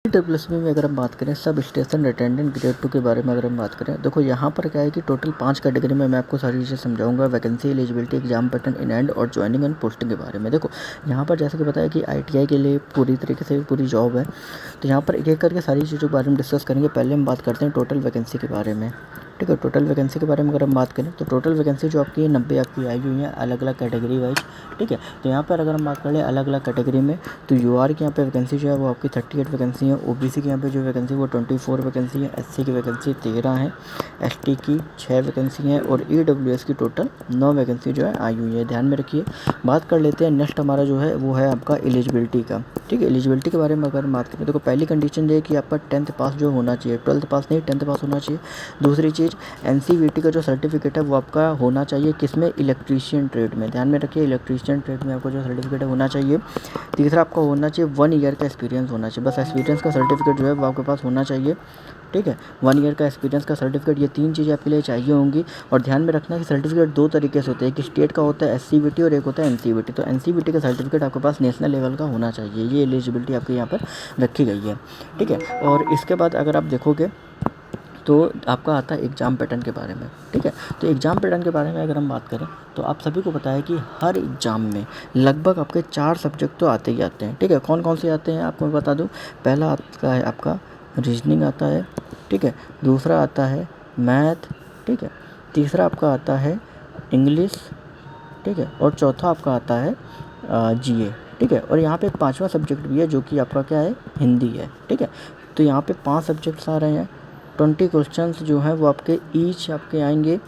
WSB में अगर हम बात करें सब स्टेशन अटेंडेंट ग्रेड 2 के बारे में अगर हम बात करें, देखो यहाँ पर क्या है कि टोटल 5 कैटेगरी में मैं आपको सारी चीज़ें समझाऊंगा। Vacancy, eligibility, exam pattern, in and और ज्वाइनिंग एंड पोस्टिंग के बारे में। देखो यहाँ पर जैसे कि बताया कि आईटीआई के लिए पूरी तरीके से पूरी जॉब है, तो यहाँ पर एक एक करके सारी चीज़ों के बारे में डिस्कस करेंगे। पहले हम बात करते हैं टोटल वैकेंसी के बारे में। ठीक है, टोटल वैकेंसी के बारे में अगर हम बात करें तो टोटल वैकेंसी जो आपकी 90 आपकी आई हुई है अलग अलग कैटेगरी वाइज। ठीक है, तो यहाँ पर अगर हम बात करें अलग अलग कैटेगरी में, तो यूआर की यहाँ पे वैकेंसी जो है वो आपकी 38 वैकेंसी है। ओबीसी की यहाँ पे जो वैकेंसी वो 24 वैकेंसी है। एससी की वैकेंसी 13 है। एसटी की 6 वैकेंसी है और ईडब्ल्यूएस की टोटल 9 वैकेंसी जो है आई हुई है। ध्यान में रखिए। बात कर लेते हैं नेक्स्ट हमारा जो है वो है आपका एलिजिबिलिटी का। ठीक है, एलिजिबिलिटी के बारे में अगर बात करें, देखो पहली कंडीशन ये है कि आपका 10th पास जो होना चाहिए, 12th पास नहीं 10th पास होना चाहिए। दूसरी चीज़ एनसीवीटी का जो सर्टिफिकेट है वो आपका होना चाहिए किसमें, इलेक्ट्रीशियन ट्रेड में। ध्यान में रखिए, इलेक्ट्रीशियन ट्रेड में आपको जो सर्टिफिकेट है होना चाहिए। तीसरा आपका होना चाहिए 1 ईयर का एक्सपीरियंस होना चाहिए। बस एक्सपीरियंस का सर्टिफिकेट जो है वो आपके पास होना चाहिए। ठीक है, 1 ईयर का एक्सपीरियंस का सर्टिफिकेट, ये 3 चीज़ें आपके लिए चाहिए होंगी। और ध्यान में रखना कि सर्टिफिकेट 2 तरीके से होते हैं, एक स्टेट का होता है एससीवीटी और एक होता है एनसीवीटी। तो एनसीवीटी का सर्टिफिकेट आपके पास नेशनल लेवल का होना चाहिए। ये एलिजिबिलिटी आपके यहाँ पर रखी गई है। ठीक है, और इसके बाद अगर आप देखोगे तो आपका आता है एग्ज़ाम पैटर्न के बारे में। ठीक है, तो एग्ज़ाम पैटर्न के बारे में अगर हम बात करें तो आप सभी को पता है कि हर एग्ज़ाम में लगभग आपके 4 सब्जेक्ट तो आते ही आते हैं। ठीक है, कौन कौन से आते हैं आपको मैं बता दूं। पहला आता है आपका रीजनिंग आता है। ठीक है, दूसरा आता है मैथ। ठीक है, तीसरा आपका आता है इंग्लिश। ठीक है, और चौथा आपका आता है जीए। ठीक है, और यहाँ पे एक 5वां सब्जेक्ट भी है जो कि आपका क्या है, हिंदी है। ठीक है, तो यहाँ पे 5 सब्जेक्ट्स आ रहे हैं। 20 क्वेश्चंस जो हैं वो आपके ईच आपके आएंगे।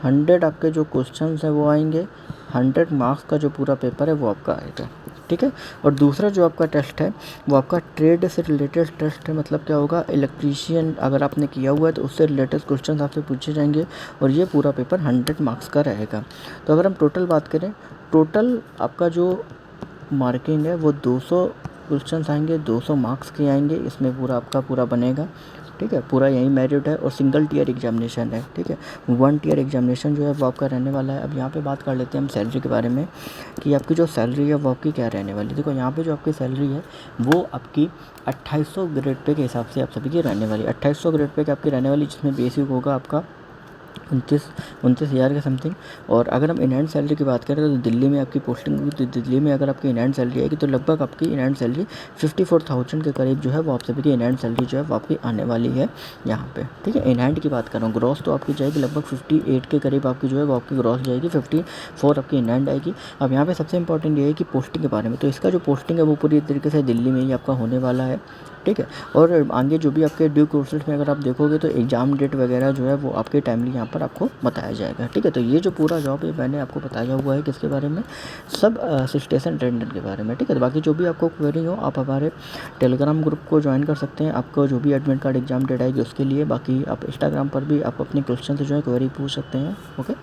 100 आपके जो क्वेश्चंस हैं वो आएंगे। 100 मार्क्स का जो पूरा पेपर है वो आपका आएगा। ठीक है, और दूसरा जो आपका टेस्ट है वो आपका ट्रेड से रिलेटेड टेस्ट है। मतलब क्या होगा, इलेक्ट्रीशियन अगर आपने किया हुआ है तो उससे रिलेटेड क्वेश्चन आपसे पूछे जाएंगे और ये पूरा पेपर 100 मार्क्स का रहेगा। तो अगर हम टोटल बात करें, टोटल आपका जो मार्किंग है वो 200 क्वेश्चंस आएंगे, 200 मार्क्स के आएंगे। इसमें पूरा आपका पूरा बनेगा। ठीक है, पूरा यही मेरिट है और सिंगल टीयर एग्जामिनेशन है। ठीक है, 1 टीयर एग्जामिनेशन जो है वो आपका रहने वाला है। अब यहाँ पे बात कर लेते हैं हम सैलरी के बारे में कि आपकी जो सैलरी है वो आपकी क्या रहने वाली है। देखो यहाँ पे जो आपकी सैलरी है वो आपकी 2800 ग्रेड पे के हिसाब से आप सभी की रहने वाली है। 2800 ग्रेड पे की आपकी रहने वाली, जिसमें बेसिक होगा आपका 29 हज़ार के समथिंग। और अगर हम इन हैंड सैलरी की बात करें तो दिल्ली में आपकी पोस्टिंग होगी, तो दिल्ली में अगर आपकी इन हैंड सैलरी आएगी तो लगभग आपकी इन हैंड सैलरी 54,000 के करीब जो है वो आप सभी की इन हैंड सैलरी जो है वो आपकी आने वाली है यहाँ पे। ठीक है, इन हैंड की बात कर रहा हूँ। ग्रॉस तो आपकी जाएगी लगभग 58 के करीब आपकी जो है वो आपकी ग्रॉस जाएगी, 54 आपकी इन हैंड आएगी। अब यहाँ पे सबसे इंपॉर्टेंट ये है कि पोस्टिंग के बारे में, तो इसका जो पोस्टिंग है वो पूरी तरीके से दिल्ली में ही आपका होने वाला है। ठीक है, और आगे जो भी आपके ड्यू कोर्सेज में अगर आप देखोगे तो एग्ज़ाम डेट वगैरह जो है वो आपके टाइमली यहाँ पर आपको बताया जाएगा। ठीक है, तो ये जो पूरा जॉब है मैंने आपको बताया हुआ है किसके बारे में, सब स्टेशन अटेंडेंट के बारे में। ठीक है, तो बाकी जो भी आपको क्वेरी हो आप हमारे टेलीग्राम ग्रुप को ज्वाइन कर सकते हैं। आपको जो भी एडमिट कार्ड एग्जाम डेट आएगी उसके लिए। बाकी आप इंस्टाग्राम पर भी आप अपने क्वेश्चन जो है क्वेरी पूछ सकते हैं। ओके।